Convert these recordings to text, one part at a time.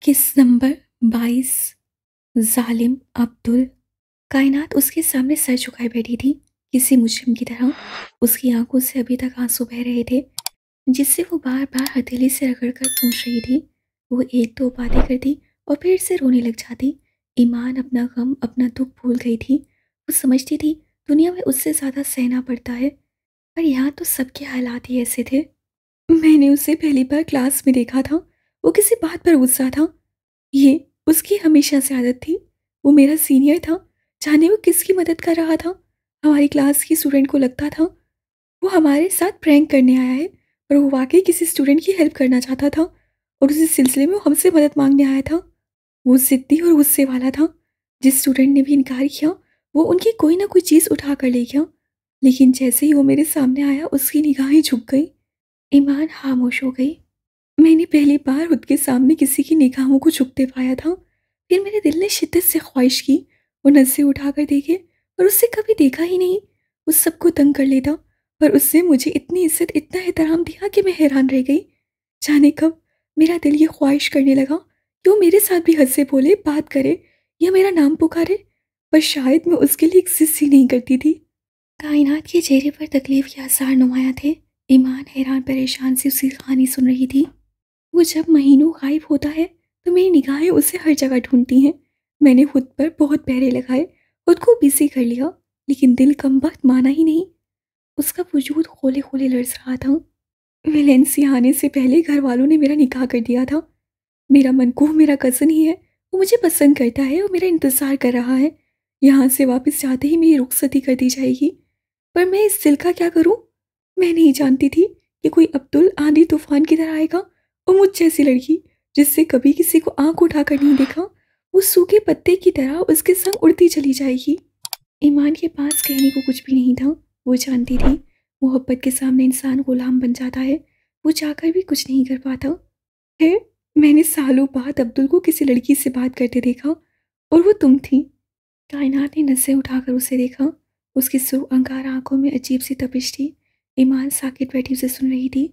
किस नंबर 22। जालिम अब्दुल। कायनात उसके सामने सर झुकाए बैठी थी, किसी मुजरिम की तरह। उसकी आंखों से अभी तक आंसू बह रहे थे, जिससे वो बार बार हथेली से रगड़कर पूछ रही थी। वो एक दो बातें करती और फिर से रोने लग जाती। ईमान अपना गम, अपना दुख भूल गई थी। वो समझती थी दुनिया में उससे ज़्यादा सहना पड़ता है, पर यहाँ तो सबके हालात ही ऐसे थे। मैंने उसे पहली बार क्लास में देखा था। वो किसी बात पर गुस्सा था। ये उसकी हमेशा से आदत थी। वो मेरा सीनियर था, जाने वो किसकी मदद कर रहा था। हमारी क्लास की स्टूडेंट को लगता था वो हमारे साथ प्रैंक करने आया है, पर वो वाकई किसी स्टूडेंट की हेल्प करना चाहता था और उसी सिलसिले में वो हमसे मदद मांगने आया था। वो ज़िद्दी और गुस्से वाला था। जिस स्टूडेंट ने भी इनकार किया, वो उनकी कोई ना कोई चीज़ उठा कर ले गया। लेकिन जैसे ही वो मेरे सामने आया, उसकी निगाहें झुक गई। ईमान खामोश हो गई। मैंने पहली बार खुद के सामने किसी की निगाहों को झुकते पाया था। फिर मेरे दिल ने शिद्दत से ख्वाहिश की वो नज़रें उठाकर देखे, पर उससे कभी देखा ही नहीं। उस सबको तंग कर लेता, पर उससे मुझे इतनी इज्जत, इतना एहतराम दिया कि मैं हैरान रह गई। जाने कब मेरा दिल ये ख्वाहिश करने लगा कि वो मेरे साथ भी हंस से बोले, बात करे या मेरा नाम पुकारे, पर शायद मैं उसके लिए एग्जिस्ट ही नहीं करती थी। कायनात के चेहरे पर तकलीफ के आसार नुमाया थे। ईमान हैरान परेशान से उसकी कहानी सुन रही थी। वो जब महीनों गायब होता है तो मेरी निगाहें उसे हर जगह ढूंढती हैं। मैंने खुद पर बहुत पहरे लगाए, खुद को बिजी कर लिया, लेकिन दिल कम वक्त माना ही नहीं। उसका वजूद खोले खोले लर्ज रहा था। वेलेंसिया आने से पहले घर वालों ने मेरा निकाह कर दिया था। मेरा मनकूह मेरा कज़न ही है। वो मुझे पसंद करता है और मेरा इंतज़ार कर रहा है। यहाँ से वापस जाते ही मेरी रुखसती कर दी जाएगी, पर मैं इस दिल का क्या करूँ? मैं नहीं जानती थी कि कोई अब्दुल आंधी तूफान की तरह आएगा और मुझ जैसी लड़की, जिससे कभी किसी को आंख उठाकर नहीं देखा, वो सूखे पत्ते की तरह उसके संग उड़ती चली जाएगी। ईमान के पास कहने को कुछ भी नहीं था। वो जानती थी मोहब्बत के सामने इंसान गुलाम बन जाता है। वो चाहकर भी कुछ नहीं कर पाता। फिर मैंने सालों बाद अब्दुल को किसी लड़की से बात करते देखा, और वो तुम थी। कायनात ने नसें उठाकर उसे देखा। उसकी सुर्ख अंगार आंखों में अजीब सी तपिश थी। ईमान साकित बैठी उसे सुन रही थी।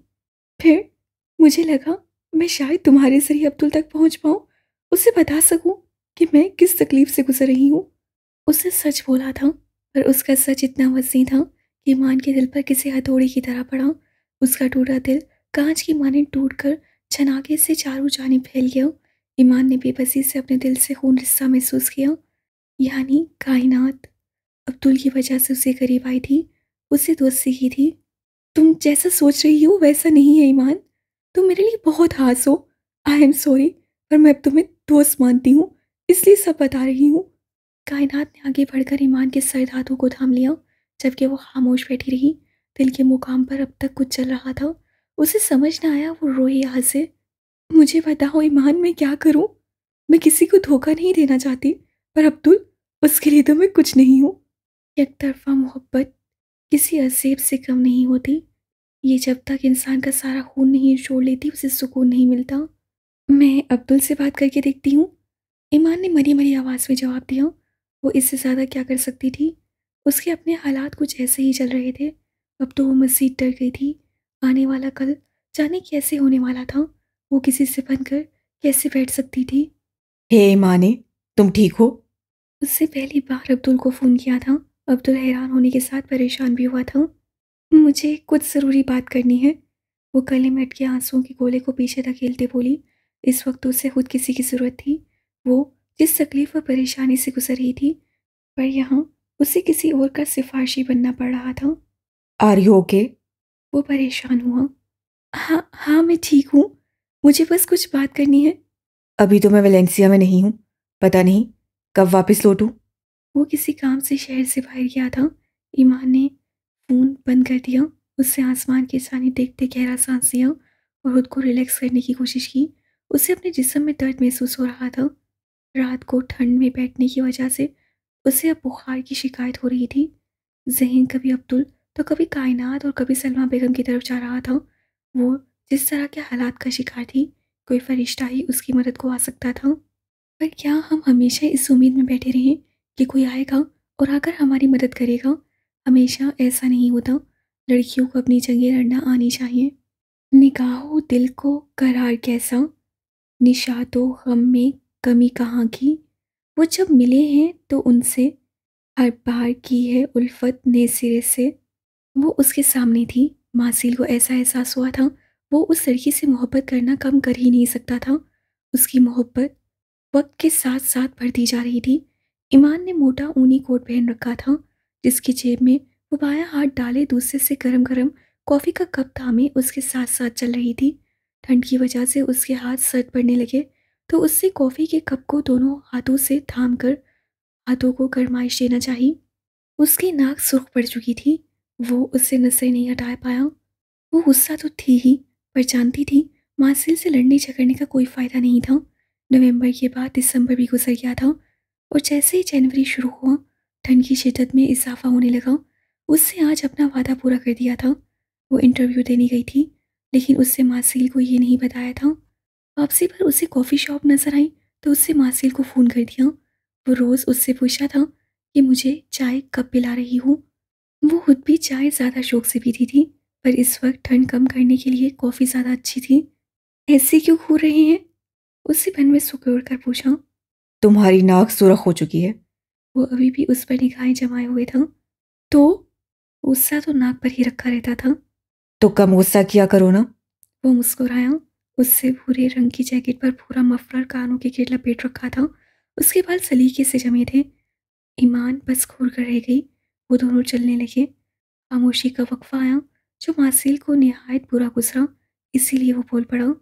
फिर मुझे लगा मैं शायद तुम्हारे जरिए अब्दुल तक पहुंच पाऊं, उसे बता सकूं कि मैं किस तकलीफ से गुजर रही हूँ। उसने सच बोला था, पर उसका सच इतना वसी था कि ईमान के दिल पर किसी हथौड़ी की तरह पड़ा। उसका टूटा दिल कांच की माने टूटकर छनाके से चारों जानिब फैल गया। ईमान ने बेबसी से अपने दिल से खून रिश्ता महसूस किया। यानी कायनात अब्दुल की वजह से उसे करीब आई थी, उससे दोस्ती की थी। तुम जैसा सोच रही हो वैसा नहीं है ईमान। तुम मेरे लिए बहुत खास हो। आई एम सॉरी, पर मैं अब तुम्हें दोस्त मानती हूँ, इसलिए सब बता रही हूँ। कायनात ने आगे बढ़कर ईमान के सर्द हाथों को थाम लिया, जबकि वो खामोश बैठी रही। दिल के मुकाम पर अब तक कुछ चल रहा था। उसे समझ न आया वो रोए या हंसे। मुझे बताओ ईमान, मैं क्या करूं? मैं किसी को धोखा नहीं देना चाहती, पर अब्दुल, उसके लिए तो मैं कुछ नहीं हूँ। एक तरफा मोहब्बत किसी असेब से कम नहीं होती। ये जब तक इंसान का सारा खून नहीं छोड़ लेती, उसे सुकून नहीं मिलता। मैं अब्दुल से बात करके देखती हूँ, ईमान ने मरी मरी आवाज़ में जवाब दिया। वो इससे ज़्यादा क्या कर सकती थी? उसके अपने हालात कुछ ऐसे ही चल रहे थे। अब तो वो मज़ीद डर गई थी। आने वाला कल जाने कैसे होने वाला था। वो किसी से बनकर कैसे बैठ सकती थी? हे माने, तुम ठीक हो? उससे पहली बार अब्दुल को फ़ोन किया था। अब्दुल हैरान होने के साथ परेशान भी हुआ था। मुझे कुछ ज़रूरी बात करनी है। वो गले में अटके आंसुओं के गोले को पीछे धकेलते बोली। इस वक्त उसे खुद किसी की ज़रूरत थी। वो जिस तकलीफ और परेशानी से गुजर रही थी, पर यहाँ उसे किसी और का सिफारशी बनना पड़ रहा था। Are you okay? वो परेशान हुआ। हाँ हाँ, मैं ठीक हूँ। मुझे बस कुछ बात करनी है। अभी तो मैं वेलेंसिया में नहीं हूँ। पता नहीं कब वापस लौटूं। वो किसी काम से शहर से बाहर गया था। ईमान ने फ़ोन बंद कर दिया। उससे आसमान के सामने देखते गहरा सांस लिया और खुद को रिलैक्स करने की कोशिश की। उसे अपने जिस्म में दर्द महसूस हो रहा था। रात को ठंड में बैठने की वजह से उसे अब बुखार की शिकायत हो रही थी। ज़हन कभी अब्दुल तो कभी कायनात और कभी सलमा बेगम की तरफ जा रहा था। वो जिस तरह के हालात का शिकार थी, कोई फरिश्ता ही उसकी मदद को आ सकता था। पर क्या हम हमेशा इस उम्मीद में बैठे रहें कि कोई आएगा और आकर हमारी मदद करेगा? हमेशा ऐसा नहीं होता। लड़कियों को अपनी जगह लड़ना आनी चाहिए। निगाहों दिल को करार कैसा? निशातो गम में कमी कहाँ की, वो जब मिले हैं तो उनसे हर बार की है उल्फत नए सिरे से। वो उसके सामने थी। मासिल को ऐसा एहसास हुआ था वो उस लड़की से मोहब्बत करना कम कर ही नहीं सकता था। उसकी मोहब्बत वक्त के साथ साथ बढ़ती जा रही थी। ईमान ने मोटा ऊनी कोट पहन रखा था, जिसकी जेब में वो बायां हाथ डाले दूसरे से गरम गरम कॉफ़ी का कप थामे उसके साथ साथ चल रही थी। ठंड की वजह से उसके हाथ सर्द पड़ने लगे, तो उससे कॉफ़ी के कप को दोनों हाथों से थाम कर हाथों को गरमाइश देना चाहिए। उसकी नाक सुर्ख पड़ चुकी थी। वो उससे नजरें नहीं हटा पाया। वो गुस्सा तो थी ही, पर जानती थी मासिल से लड़ने झगड़ने का कोई फायदा नहीं था। नवंबर के बाद दिसंबर भी गुजर गया था, और जैसे ही जनवरी शुरू हुआ ठंड की शिद्दत में इजाफा होने लगा। उससे आज अपना वादा पूरा कर दिया था। वो इंटरव्यू देने गई थी, लेकिन उससे मासिल को ये नहीं बताया था। वापसी पर उसे कॉफ़ी शॉप नजर आई, तो उससे मासिल को फ़ोन कर दिया। वो रोज़ उससे पूछा था कि मुझे चाय कब पिला रही हो। वो खुद भी चाय ज़्यादा शौक से पीती थी, पर इस वक्त ठंड कम करने के लिए कॉफ़ी ज़्यादा अच्छी थी। ऐसे क्यों घूर रहे हैं? उससे मन में सिकुड़ कर पूछा। तुम्हारी नाक सुर्ख हो चुकी है। वो अभी भी उस पर निगाहें जमाए हुए था। तो गुस्सा तो नाक पर ही रखा रहता था। तो कम गुस्सा किया करो ना। वो मुस्कुराया। उससे भूरे रंग की जैकेट पर पूरा मफलर कानों के घेर लपेट रखा था। उसके बाल सलीके से जमे थे। ईमान बस घूर कर रह गई। वो दोनों चलने लगे। खामोशी का वक्फा आया, जो मासिल को निहायत बुरा गुजरा। इसीलिए वो बोल पड़ा।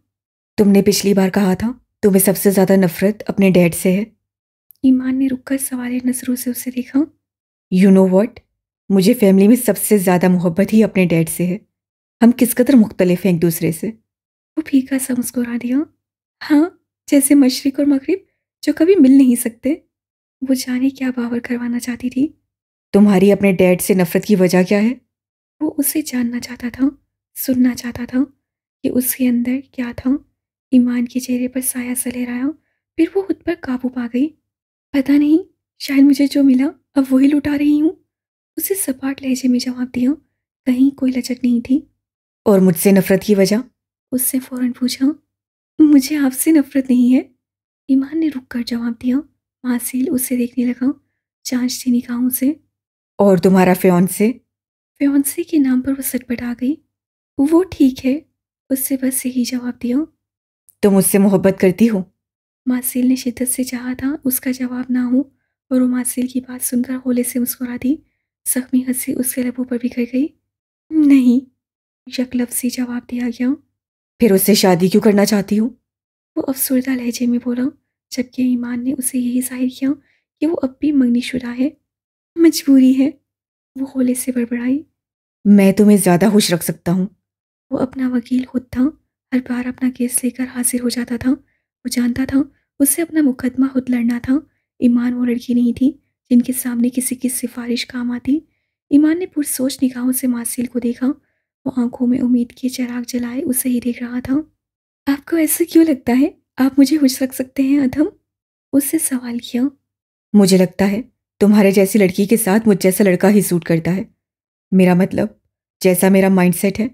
तुमने पिछली बार कहा था तुम्हें सबसे ज्यादा नफरत अपने डैड से है। ईमान ने रुककर सवालिया नजरों से उसे देखा। यू नो वॉट, मुझे फैमिली में सबसे ज्यादा मोहब्बत ही अपने डैड से है। हम किस कदर मुख्तलिफ हैं एक दूसरे से। वो फीका सा मुस्कुरा दिया। हाँ, जैसे मशरिक और मगरिब, जो कभी मिल नहीं सकते। वो जाने क्या बावर करवाना चाहती थी। तुम्हारी अपने डैड से नफरत की वजह क्या है? वो उसे जानना चाहता था, सुनना चाहता था कि उसके अंदर क्या था। ईमान के चेहरे पर साया सा लहराया, फिर वो खुद पर काबू पा गई। पता नहीं, शायद मुझे जो मिला अब वही लुटा रही हूँ। उसे सपाट लहजे में जवाब दिया। कहीं कोई लचक नहीं थी। और मुझसे नफरत की वजह? उससे फौरन पूछा। मुझे आपसे नफरत नहीं है। ईमान ने रुक कर जवाब दिया। मासिल उसे देखने लगा, जांचती निगाहों से। और तुम्हारा फियांसे? फियांसे के नाम पर वो सटपटा गई। वो ठीक है। उससे बस यही जवाब दिया। तुम मुझसे मोहब्बत करती हो? मासिल ने शिद्दत से चाहा था उसका जवाब ना हो, और वो मासिल की बात सुनकर होले से मुस्कुरा दी। जख्मी हंसी उसके लबों पर बिखर गई। नहीं, यकलफ्सी जवाब दिया गया। फिर उससे शादी क्यों करना चाहती हो? वो अफसरदा लहजे में बोला, जबकि ईमान ने उसे यही जाहिर किया कि वो अब भी मंगनीशुदा है। मजबूरी है, वो होले से बड़बड़ाई। मैं तुम्हें ज्यादा खुश रख सकता हूँ। वो अपना वकील खुद था। हर बार अपना केस लेकर हाजिर हो जाता था। वो जानता था उससे अपना मुकदमा खुद लड़ना था। ईमान वो लड़की नहीं थी जिनके सामने किसी की सिफारिश काम आती। ईमान ने पुरसोच निगाहों से मासिल को देखा। वो आंखों में उम्मीद के चिराग जलाए उसे ही देख रहा था। आपको ऐसा क्यों लगता है आप मुझे खुश रख सकते हैं अधम? उससे सवाल किया। मुझे लगता है तुम्हारे जैसी लड़की के साथ मुझ जैसा लड़का ही सूट करता है। मेरा मतलब, जैसा मेरा माइंडसेट है।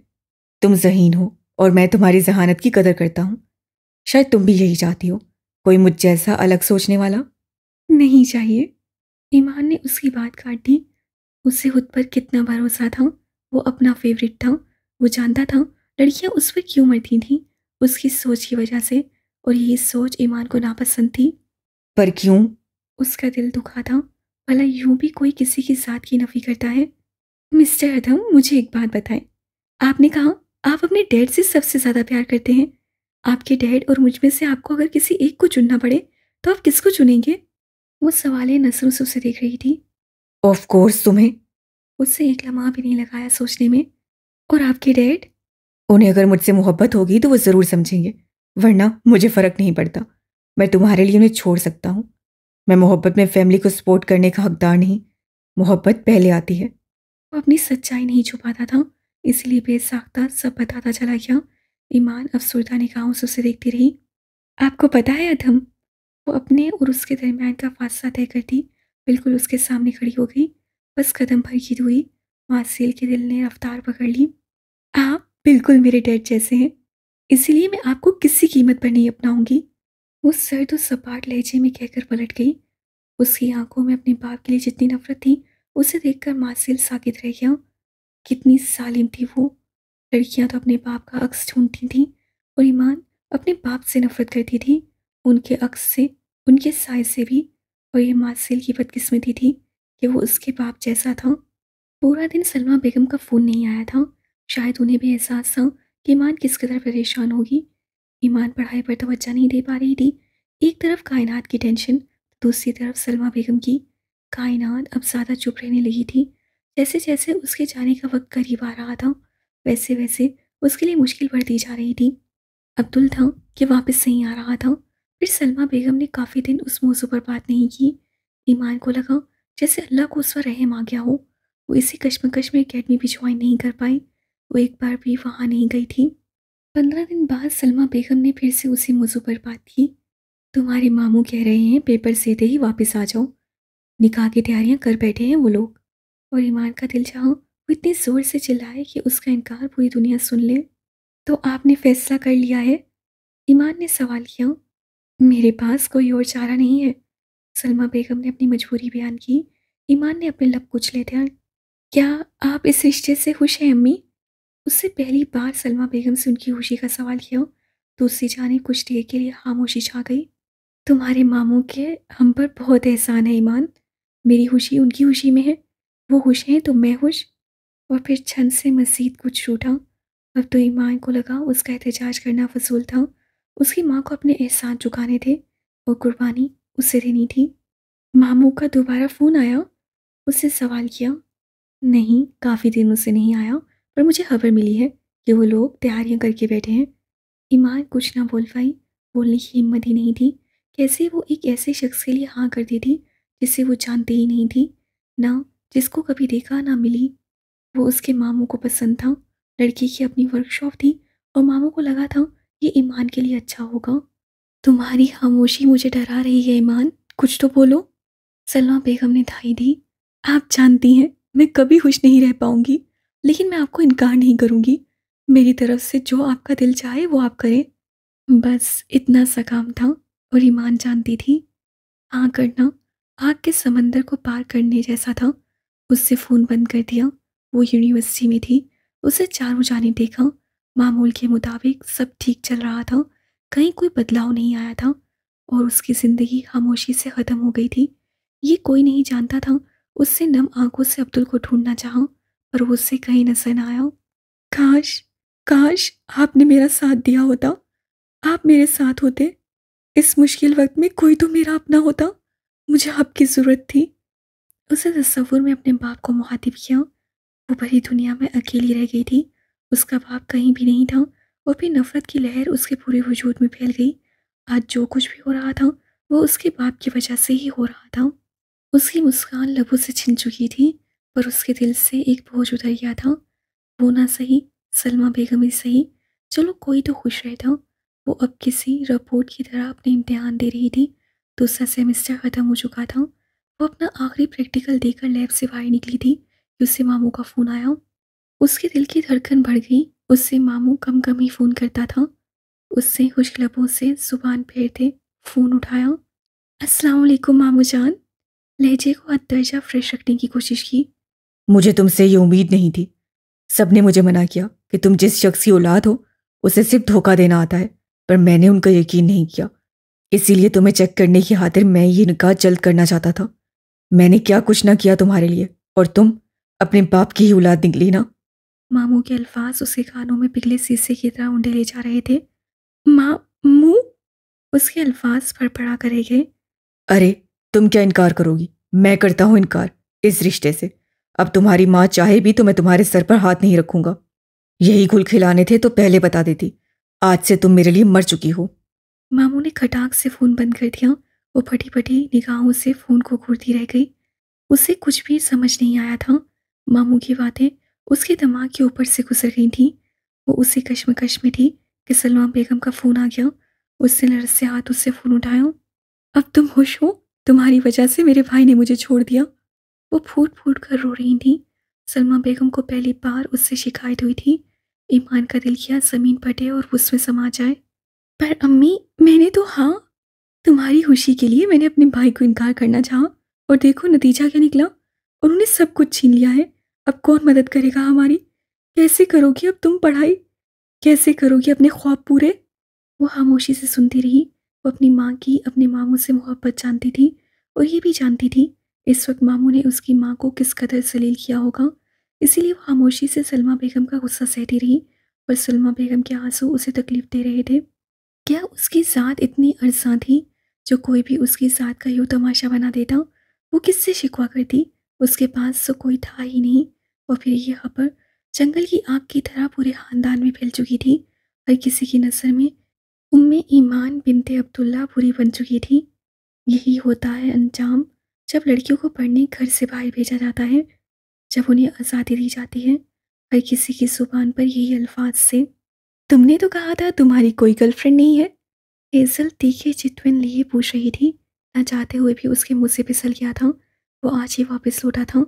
तुम ज़हीन हो और मैं तुम्हारी जहानत की कदर करता हूँ। शायद तुम भी यही चाहती हो, कोई मुझ जैसा अलग सोचने वाला। नहीं चाहिए। ईमान ने उसकी बात काट दी। उसे खुद पर कितना भरोसा था। वो अपना फेवरेट था। वो जानता था लड़कियां उस पर क्यों मरती थीं, उसकी सोच की वजह से। और यही सोच ईमान को नापसंद थी। पर क्यों? उसका दिल दुखा था। भला यूं भी कोई किसी की साथ की नफी करता है? मिस्टर अधम, मुझे एक बात बताएं। आपने कहा आप अपने डैड से सबसे ज्यादा प्यार करते हैं। आपके डैड और मुझ में से आपको अगर किसी एक को चुनना पड़े, तो आप किसको चुनेंगे? वो सवाले नजरों से उसे देख रही थी। ऑफ कोर्स तुम्हें। उससे एक लम्हा भी नहीं लगाया सोचने में। और आपके डैड? उन्हें अगर मुझसे मोहब्बत होगी तो वो ज़रूर समझेंगे, वरना मुझे फ़र्क नहीं पड़ता। मैं तुम्हारे लिए उन्हें छोड़ सकता हूँ। मैं मोहब्बत में फैमिली को सपोर्ट करने का हकदार नहीं। मोहब्बत पहले आती है। वो अपनी सच्चाई नहीं छुपाता था, इसलिए बेसाख्ता सब बताता चला गया। ईमान अफसरदा निगाहों से उसे देखती रही। आपको पता है अधम, वो अपने और उसके दरमियान का फासला तय करती बिल्कुल उसके सामने खड़ी हो गई। बस कदम भर की दूरी। मासिल के दिल ने रफ्तार पकड़ ली। आप बिल्कुल मेरे डैड जैसे हैं, इसीलिए मैं आपको किसी कीमत पर नहीं अपनाऊंगी। वो सर्द और सपाट लहजे में कहकर पलट गई। उसकी आंखों में अपने बाप के लिए जितनी नफरत थी, उसे देखकर मासिल साकित रह गया। कितनी जालिम थी वो। लड़कियां तो अपने बाप का अक्स ढूंढती थीं और ईमान अपने बाप से नफरत करती थी, उनके अक्स से, उनके साय से भी। और ये मासिल की बदकिस्मती थी कि वो उसके बाप जैसा था। पूरा दिन सलमा बेगम का फ़ोन नहीं आया था। शायद उन्हें भी एहसास था कि ईमान किस कदर परेशान होगी। ईमान पढ़ाई पर तवज्जो नहीं दे पा रही थी। एक तरफ कायनात की टेंशन, दूसरी तरफ सलमा बेगम की। कायनात अब ज़्यादा चुप रहने लगी थी। जैसे जैसे उसके जाने का वक्त करीब आ रहा था, वैसे वैसे उसके लिए मुश्किल बढ़ती जा रही थी। अब्दुल था कि वापस नहीं आ रहा था। फिर सलमा बेगम ने काफ़ी दिन उस मौजू पर बात नहीं की। ईमान को लगा जैसे अल्लाह को उस पर रहम आ गया हो। वो इसी कश्मकश में अकेडमी भी ज्वाइन नहीं कर पाई। वो एक बार भी वहाँ नहीं गई थी। 15 दिन बाद सलमा बेगम ने फिर से उसी मौजू पर बात की। तुम्हारे मामू कह रहे हैं पेपर सेते ही वापस आ जाओ। निकाह की तैयारियां कर बैठे हैं वो लोग। और ईमान का दिल चाहा वो इतनी जोर से चिल्लाए कि उसका इनकार पूरी दुनिया सुन ले। तो आपने फैसला कर लिया है? ईमान ने सवाल किया। मेरे पास कोई और चारा नहीं है, सलमा बेगम ने अपनी मजबूरी बयान की। ईमान ने अपने लब कुचले थे। क्या आप इस रिश्ते से खुश हैं अम्मी? उससे पहली बार सलमा बेगम से उनकी खुशी का सवाल किया तो उसकी जानिब कुछ देर के लिए खामोशी छा गई। तुम्हारे मामू के हम पर बहुत एहसान है ईमान। मेरी खुशी उनकी खुशी में है। वो खुश हैं तो मैं खुश। और फिर छन से मज़ीद कुछ रूठा। अब तो ईमान को लगा उसका एहतजाज करना फजूल था। उसकी माँ को अपने एहसान चुकाने थे और कुर्बानी उसे देनी थी। मामू का दोबारा फ़ोन आया? उससे सवाल किया। नहीं, काफ़ी दिनों से नहीं आया, पर मुझे खबर मिली है कि वो लोग तैयारियां करके बैठे हैं। ईमान कुछ ना बोल पाई। बोलने की हिम्मत ही नहीं थी। कैसे वो एक ऐसे शख्स के लिए हाँ कर दी थी जिसे वो जानती ही नहीं थी, ना जिसको कभी देखा ना मिली। वो उसके मामू को पसंद था। लड़की की अपनी वर्कशॉप थी और मामू को लगा था ये ईमान के लिए अच्छा होगा। तुम्हारी खामोशी मुझे डरा रही है ईमान, कुछ तो बोलो। सलमा बेगम ने धाई दी। आप जानती हैं मैं कभी खुश नहीं रह पाऊंगी, लेकिन मैं आपको इनकार नहीं करूंगी। मेरी तरफ से जो आपका दिल चाहे वो आप करें। बस इतना सा काम था। और ईमान जानती थी हाँ करना आग के समंदर को पार करने जैसा था। उससे फ़ोन बंद कर दिया। वो यूनिवर्सिटी में थी। उसे चारों जानिब देखा। मामूल के मुताबिक सब ठीक चल रहा था। कहीं कोई बदलाव नहीं आया था और उसकी ज़िंदगी खामोशी से ख़त्म हो गई थी। ये कोई नहीं जानता था। उससे नम आंखों से अब्दुल को ढूंढना चाहा, पर वो उससे कहीं नजर न आया। काश, काश आपने मेरा साथ दिया होता। आप मेरे साथ होते। इस मुश्किल वक्त में कोई तो मेरा अपना होता। मुझे आपकी ज़रूरत थी। उसे तस्वुर में अपने बाप को मुखातिब किया। वो भरी दुनिया में अकेली रह गई थी। उसका बाप कहीं भी नहीं था और फिर नफरत की लहर उसके पूरे वजूद में फैल गई। आज जो कुछ भी हो रहा था वो उसके बाप की वजह से ही हो रहा था। उसकी मुस्कान लबों से छिन चुकी थी, पर उसके दिल से एक बोझ उतर गया था। वो ना सही, सलमा बेगम ही सही, चलो कोई तो खुश रहता। वो अब किसी रिपोर्ट की तरह अपने इम्तिहान दे रही थी। दूसरा सेमेस्टर ख़त्म हो चुका था। वो अपना आखिरी प्रैक्टिकल देकर लैब से बाहर निकली थी कि उससे मामू का फ़ोन आया। उसके दिल की धड़कन बढ़ गई। उससे मामू कम कम ही फ़ोन करता था। उससे खुश लबों से ज़ुबान फेरते फ़ोन उठाया। अस्सलाम वालेकुम मामू जान। लहजे को हद फ्रेश रखने की कोशिश की। मुझे तुमसे ये उम्मीद नहीं थी। सबने मुझे मना किया कि तुम जिस शख्स की औलाद हो उसे सिर्फ धोखा देना आता है, पर मैंने उनका यकीन नहीं किया। इसीलिए तुम्हें चेक करने की खातिर मैं ये निकाह जल्द करना चाहता था। मैंने क्या कुछ ना किया तुम्हारे लिए, और तुम अपने बाप की ही औलाद निकली ना। मामू के अल्फाज उसके कानों में पिघले शीशे की तरह उंडे ले जा रहे थे। माँ, मुँह। उसके अल्फाज फड़फड़ा करे गए। अरे, तुम क्या इनकार करोगी? मैं करता हूँ इनकार इस रिश्ते से। अब तुम्हारी माँ चाहे भी तो मैं तुम्हारे सर पर हाथ नहीं रखूंगा। यही घुल खिलाने थे तो पहले बता देती। आज से तुम मेरे लिए मर चुकी हो। मामू ने खटाक से फ़ोन बंद कर दिया। वो फटी फटी निगाहों से फ़ोन को घूरती रह गई। उसे कुछ भी समझ नहीं आया था। मामू की बातें उसके दिमाग के ऊपर से गुजर गई थी। वो उसी कश्मकश में थी कि सलमा बेगम का फ़ोन आ गया। उसने लरस से हाथ उससे फ़ोन उठाया। अब तुम खुश हो? तुम्हारी वजह से मेरे भाई ने मुझे छोड़ दिया। वो फूट फूट कर रो रही थी। सलमा बेगम को पहली बार उससे शिकायत हुई थी। ईमान का दिल किया ज़मीन फटे और उसमें समा जाए। पर अम्मी, मैंने तो हाँ। तुम्हारी खुशी के लिए मैंने अपने भाई को इनकार करना चाहा, और देखो नतीजा क्या निकला। उन्होंने सब कुछ छीन लिया है। अब कौन मदद करेगा हमारी? कैसे करोगी अब तुम पढ़ाई? कैसे करोगी अपने ख्वाब पूरे? वो खामोशी से सुनती रही। वो अपनी माँ की, अपने मामू से मोहब्बत जानती थी, और ये भी जानती थी इस वक्त मामू ने उसकी माँ को किस कदर जलील किया होगा। इसीलिए वो खामोशी से सलमा बेगम का गुस्सा सहती रही, और सलमा बेगम के आंसू उसे तकलीफ दे रहे थे। क्या उसकी ज़ात इतनी अरसा थी जो कोई भी उसकी ज़ात का यूँ तमाशा बना देता? वो किससे शिकवा करती? उसके पास तो कोई था ही नहीं। और फिर ये खबर जंगल की आग की तरह पूरे ख़ानदान में फैल चुकी थी। हर किसी की नज़र में उम्मे ईमान बिनते अब्दुल्ला बुरी बन चुकी थी। यही होता है अंजाम जब लड़कियों को पढ़ने घर से बाहर भेजा जाता है, जब उन्हें आज़ादी दी जाती है। हर किसी की ज़ुबान पर यही अल्फाज से। तुमने तो कहा था तुम्हारी कोई गर्लफ्रेंड नहीं है। हेज़ल तीखे चितवन लिए पूछ रही थी। ना चाहते हुए भी उसके मुंह से फिसल गया था। वो आज ही वापस लौटा था।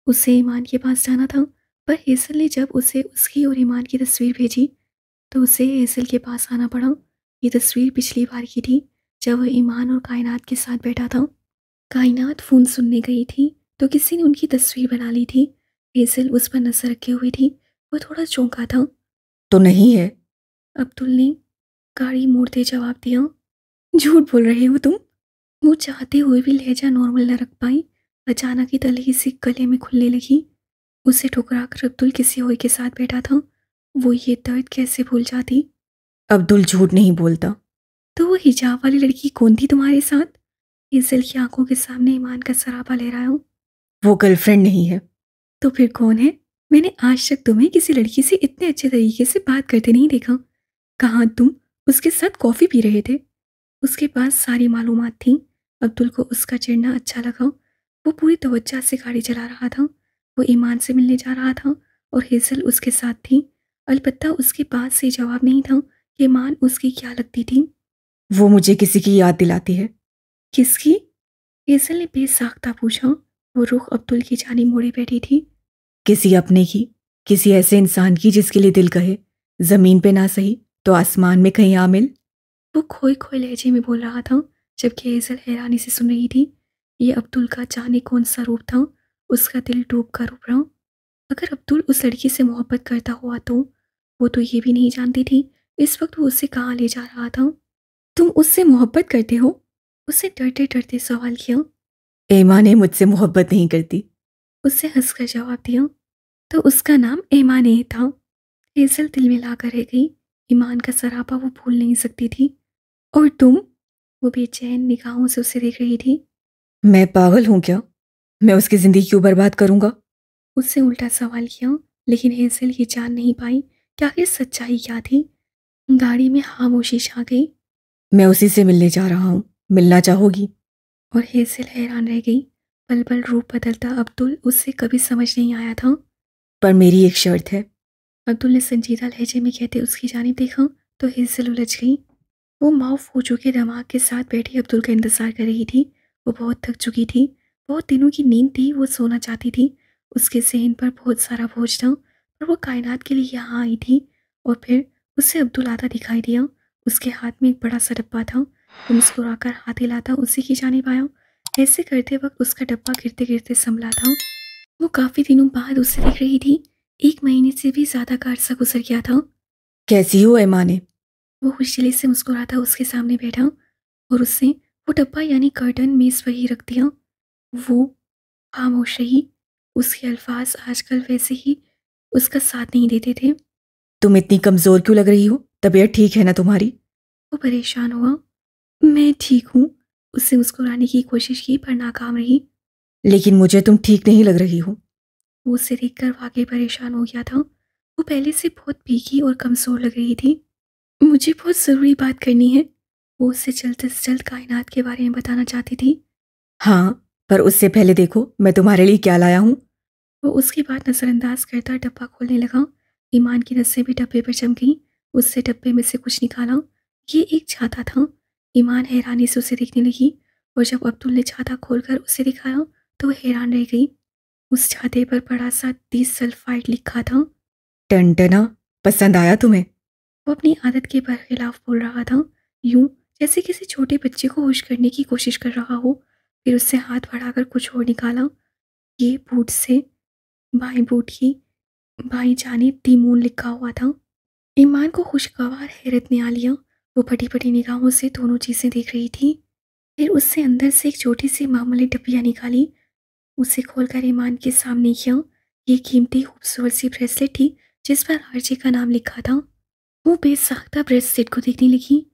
उसे ईमान के पास जाना था, पर हेज़ल ने जब उसे उसकी और ईमान की तस्वीर भेजी तो उसे हेज़ल के पास आना पड़ा। ये तस्वीर पिछली बार की थी जब वह ईमान और कायनात के साथ बैठा था। कायनात फ़ोन सुनने गई थी तो किसी ने उनकी तस्वीर बना ली थी। हेज़ल उस पर नज़र रखे हुई थी। वह थोड़ा चौंका था। तो नहीं है? अब्दुल ने गाड़ी मोड़ते जवाब दिया। झूठ बोल रहे हो तुम। वो चाहते हुए भी लहजा नॉर्मल न रख पाई। अचानक ही तले से गले में खुलने लगी। उसे ठुकरा कर अब्दुल किसी और के साथ बैठा था। वो ये दर्द कैसे भूल जाती? अब्दुल झूठ नहीं बोलता। तो वो हिजाब वाली लड़की कौन थी तुम्हारे साथ? हेज़ल की आंखों के सामने ईमान का सरापा लहराया हो। वो गर्लफ्रेंड नहीं है। तो फिर कौन है? मैंने आज तक तुम्हें किसी लड़की से इतने अच्छे तरीके से बात करते नहीं देखा। कहाँ तुम उसके साथ कॉफ़ी पी रहे थे? उसके पास सारी मालूमात थी। अब्दुल को उसका चिढ़ना अच्छा लगा। वो पूरी तवज्जो से गाड़ी चला रहा था। वो ईमान से मिलने जा रहा था और हेज़ल उसके साथ थी। अलबत्ता उसके पास से जवाब नहीं था कि ईमान उसकी क्या लगती थी। वो मुझे किसी की याद दिलाती है। किसकी? हेज़ल ने बेसाख्ता पूछा। वो रुख अब्दुल की जानिब मोड़े बैठी थी। किसी अपने की, किसी ऐसे इंसान की जिसके लिए दिल कहे, जमीन पे ना सही तो आसमान में कहीं आ मिल। वो खोए खोए लहजे में बोल रहा था, जबकि हेज़ल हैरानी से सुन रही थी। ये अब्दुल का जाने कौन सा रूप था। उसका दिल डूब कर उभरा। अगर अब्दुल उस लड़की से मोहब्बत करता हुआ तो वो तो ये भी नहीं जानती थी इस वक्त वो उसे कहाँ ले जा रहा था। तुम उससे मोहब्बत करते हो? उससे डरते डरते सवाल किया। एमा ने मुझसे मोहब्बत नहीं करती। उससे हंसकर जवाब दिया। तो उसका नाम ऐमाने था। हेज़ल दिल में लाकर रह गई। ईमान का सरापा वो भूल नहीं सकती थी। और तुम? वो बेचैन निगाहों से उसे देख रही थी। मैं पागल हूं क्या? मैं उसकी जिंदगी क्यों बर्बाद करूंगा? उससे उल्टा सवाल किया, लेकिन हेज़ल ये जान नहीं पाई कि आखिर सच्चाई क्या थी। गाड़ी में खामोशी छा गई। मैं उसी से मिलने जा रहा हूं। मिलना चाहोगी? और हेज़ल हैरान रह गई। पल पल रूप बदलता अब्दुल उससे कभी समझ नहीं आया था। पर मेरी एक शर्त है। अब्दुल ने संजीदा लहजे में कहते उसकी जानिब देखा तो हेज़ल उलझ गई। वो माऊफ हो चुके दिमाग के साथ बैठी अब्दुल का इंतज़ार कर रही थी। वो बहुत थक चुकी थी। बहुत दिनों की नींद थी। वो सोना चाहती थी। उसके ज़हन पर बहुत सारा बोझ था, पर वो कायनात के लिए यहाँ आई थी। और फिर उसे अब्दुल आता दिखाई दिया। उसके हाथ में एक बड़ा सा डब्बा था। वो मुस्कुराकर हाथ हिलाता उसी की जानिब आया। ऐसे करते वक्त उसका डब्बा गिरते गिरते संभला था। वो काफ़ी दिनों बाद उसे देख रही थी। 1 महीने से भी ज़्यादा का अरसा गुजर गया था। कैसी हो एमा ने? वो खुशदिली से मुस्कुराता उसके सामने बैठा और उसने वो डब्बा यानी कर्टन मेज़ पर ही रख दिया। वो खामोश रही। उसके अल्फाज आजकल वैसे ही उसका साथ नहीं देते थे। तुम इतनी कमजोर क्यों लग रही हो? तबीयत ठीक है ना तुम्हारी? वो परेशान हुआ। मैं ठीक हूँ। उससे मुस्कुराने की कोशिश की पर नाकाम रही। लेकिन मुझे तुम ठीक नहीं लग रही हो। वो उससे देखकर वाकई परेशान हो गया था। वो पहले से बहुत भीगी और कमज़ोर लग रही थी। मुझे बहुत ज़रूरी बात करनी है। वो उससे जल्द से जल्द कायनात के बारे में बताना चाहती थी। हाँ, पर उससे पहले देखो मैं तुम्हारे लिए क्या लाया हूं। वो उसकी बात नज़रअंदाज करता डब्बा खोलने लगा। ईमान की नसें भी डब्बे पर जम गईं। उससे डब्बे में से कुछ निकाला। ये एक छाता था। ईमान हैरानी से उसे देखने लगी, और जब अब्दुल ने छाता खोलकर उसे दिखाया तो वो हैरान रह गई। उस छाते पर बड़ा सा 30 सल्फाइड लिखा था। टनटना, पसंद आया तुम्हें? वो अपनी आदत के बरखिलाफ बोल रहा था, यूं जैसे किसी छोटे बच्चे को होश करने की कोशिश कर रहा हो। फिर उससे हाथ बढ़ाकर कुछ और निकाला। ये बूट से बाएं बूट की बाईं जानिब तिमोन लिखा हुआ था। ईमान को खुशगवार हैरत ने आ लिया। वो फटी फटी निगाहों से दोनों चीज़ें देख रही थी। फिर उससे अंदर से एक छोटी सी मामूली डब्बियाँ निकाली। उसे खोलकर ईमान के सामने किया। ये कीमती खूबसूरत सी ब्रेसलेट थी जिस पर आरजे का नाम लिखा था। वो बेसाख्ता ब्रेसलेट को देखने लगी।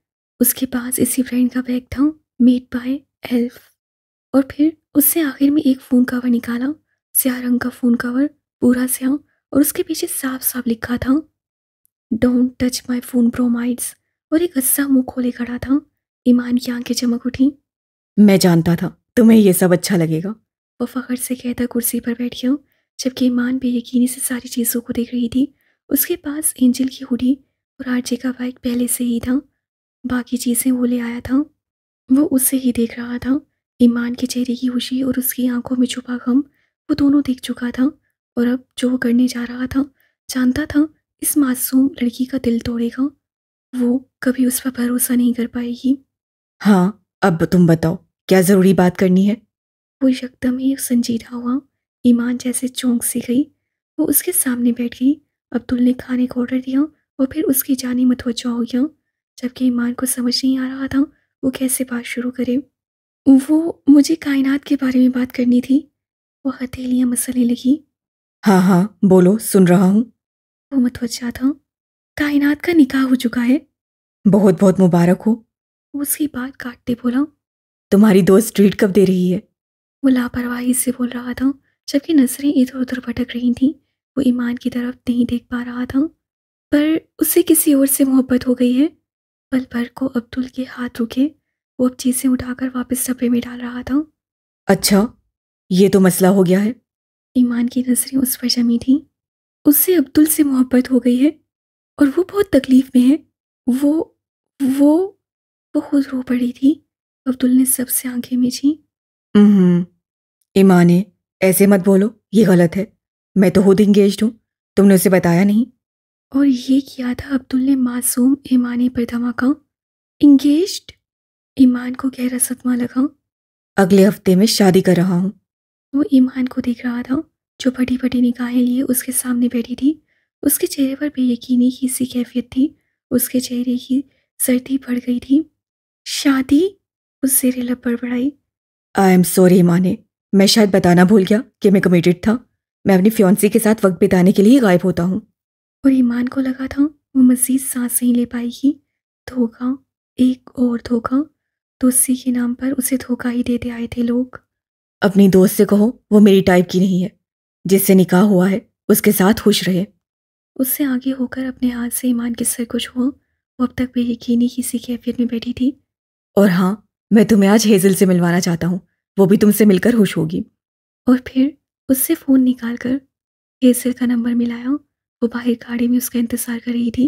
उसके पास इसी ब्रांड का बैग था, मेड बाय एल्फ। और फिर उससे आखिर में एक फ़ोन कवर निकाला। स्याह रंग का फ़ोन कवर, पूरा स्याह, और उसके पीछे साफ साफ लिखा था, don't touch my phone bromides. और एक हस्सा मुंह खोले खड़ा था। ईमान की आंखें चमक उठी। मैं जानता था तुम्हें ये सब अच्छा लगेगा। वो फखर से कहता कुर्सी पर बैठ गया, जबकि ईमान बेयकीनी से सारी चीज़ों को देख रही थी। उसके पास एंजल की हुडी और आरजे का बाइक पहले से ही था। बाकी चीज़ें वो ले आया था। वो उसे ही देख रहा था। ईमान के चेहरे की खुशी और उसकी आंखों में छुपा गम वो दोनों देख चुका था। और अब जो वो करने जा रहा था, जानता था इस मासूम लड़की का दिल तोड़ेगा। वो कभी उस पर भरोसा नहीं कर पाएगी। हाँ, अब तुम बताओ, क्या ज़रूरी बात करनी है? वो एकदम ही संजीदा हुआ। ईमान जैसे चौंक सी गई। वो उसके सामने बैठ गई। अब्दुल ने खाने का ऑर्डर दिया और फिर उसकी जानी मतवज्जा हो गया, जबकि ईमान को समझ नहीं आ रहा था वो कैसे बात शुरू करे। वो मुझे कायनात के बारे में बात करनी थी। वो हथेलियां मसलने लगी। हाँ हाँ, बोलो, सुन रहा हूँ। वो मतवज्जा था। कायनात का निकाह हो चुका है। बहुत बहुत मुबारक हो। वो उसकी बात काटते बोला। तुम्हारी दोस्त ट्रीट कब दे रही है? वो लापरवाही से बोल रहा था, जबकि नजरें इधर उधर भटक रही थीं। वो ईमान की तरफ नहीं देख पा रहा था, पर उसे किसी और से मोहब्बत हो गई है। पल भर को अब्दुल के हाथ रुके। वो अब चीजें उठाकर वापस डब्बे में डाल रहा था। अच्छा, ये तो मसला हो गया है। ईमान की नजरें उस पर जमी थीं। उससे अब्दुल से मोहब्बत हो गई है और वो बहुत तकलीफ में है। वो वो वो खुद रो पड़ी थी। अब्दुल ने सबसे आंखें मीची। हम्म, ईमाने, ऐसे मत बोलो, ये गलत है। मैं तो खुद इंगेज्ड हूँ। तुमने उसे बताया नहीं? और ये किया था अब्दुल ने मासूम ईमानी पर धमाका। इंगेज्ड? ईमान को गहरा सदमा लगा। अगले हफ्ते में शादी कर रहा हूँ। वो ईमान को देख रहा था, जो फटी फटी निगाहें लिए उसके सामने बैठी थी। उसके चेहरे पर बेयकीनी की सी कैफियत थी। उसके चेहरे की सर्दी बढ़ गई थी। शादी? उससे रिलप बड़बड़ाई। आई एम सॉरी ईमाने, मैं शायद बताना भूल गया कि मैं कमिटेड था। मैं अपनी फियांसी के साथ वक्त बिताने के लिए गायब होता हूँ। और ईमान को लगा था वो मजीद सांस नहीं ले पाएगी। धोखा, एक और धोखा। दोस्ती के नाम पर उसे धोखा ही देते आए थे लोग। अपनी दोस्त से कहो वो मेरी टाइप की नहीं है। जिससे निकाह हुआ है उसके साथ खुश रहे। उससे आगे होकर अपने हाथ से ईमान के सर को छुआ। वो अब तक बेयकीनी की सी कैफियत में बैठी थी। और हाँ, मैं तुम्हें आज हेजल से मिलवाना चाहता हूँ। वो भी तुमसे मिलकर खुश होगी। और फिर उससे फ़ोन निकाल कर हेजल का नंबर मिलाया। वो बाहर गाड़ी में उसका इंतज़ार कर रही थी।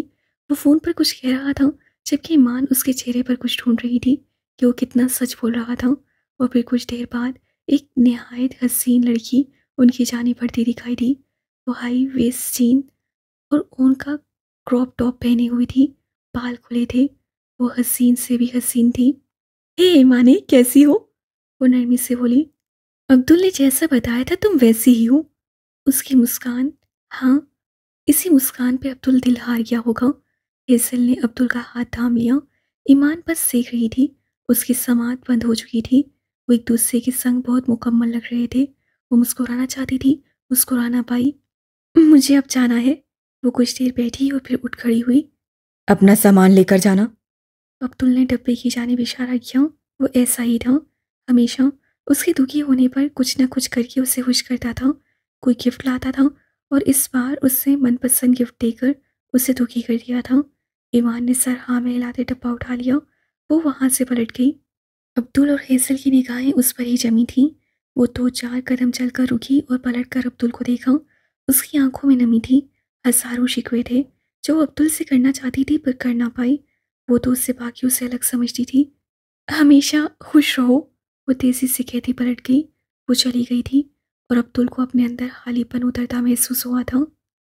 वो फ़ोन पर कुछ कह रहा था, जबकि ईमान उसके चेहरे पर कुछ ढूंढ रही थी कि वो कितना सच बोल रहा था। और फिर कुछ देर बाद एक नहायत हसीन लड़की उनकी जानिब बढ़ती दिखाई दी। वो हाई वेस्ट जीन और ऊन का क्रॉप टॉप पहने हुई थी। बाल खुले थे। वो हसीन से भी हसीन थी। हे माने, कैसी हो? वो नरमी से बोली। अब्दुल ने जैसा बताया था तुम वैसी ही हो। उसकी मुस्कान, हाँ, इसी मुस्कान पे अब्दुल दिल हार गया होगा। हेसल ने अब्दुल का हाथ थाम लिया। ईमान बस देख रही थी। उसकी समात बंद हो चुकी थी। वो एक दूसरे के संग बहुत मुकम्मल लग रहे थे। वो मुस्कुराना चाहती थी, मुस्कुरा ना पाई। मुझे अब जाना है। वो कुछ देर बैठी और फिर उठ खड़ी हुई। अपना सामान लेकर जाना। अब्दुल ने डब्बे की जानिब इशारा किया। वो ऐसा ही था हमेशा। उसके दुखी होने पर कुछ न कुछ करके उसे खुश करता था। कोई गिफ्ट लाता था और इस बार उससे मनपसंद गिफ्ट देकर उसे दुखी कर दिया था। ईमान ने सर हाँ में हिलाते डब्बा उठा लिया। वो वहाँ से पलट गई। अब्दुल और हेजल की निगाहें उस पर ही जमी थीं। वो दो चार कदम चलकर रुकी और पलट कर अब्दुल को देखा। उसकी आंखों में नमी थी। हजारों शिकवे थे जो वो अब्दुल से करना चाहती थी पर कर ना पाई। वो तो उससे बाकियों से अलग समझती थी। हमेशा खुश रहो। वो तेजी से कहती पलट गई। वो चली गई थी और अब्दुल को अपने अंदर खालीपन उतरता महसूस हुआ था।